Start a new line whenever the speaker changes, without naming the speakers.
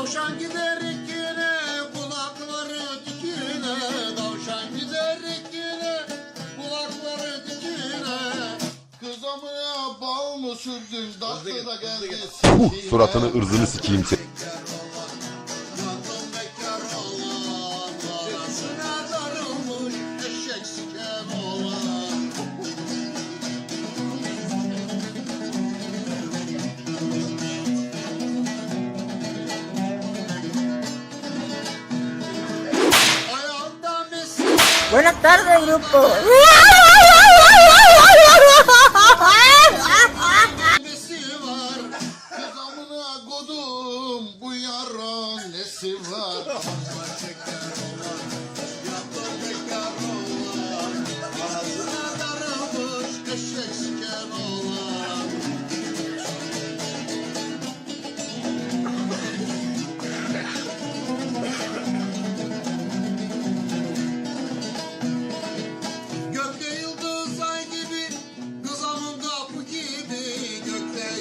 Tavşan gider ikine, kulakları dikine. Tavşan gider ikine, kulakları dikine. Kızamına bal mı sürdün, tatlı da geldi sikine.
Suratını ırzını sikeyim seni.
Bekar olan, arasına darılmış eşek siken olan. Ayağında Messi
Buenas tardes, grupo.
var, kızamına kodum, bu yarın nesi var?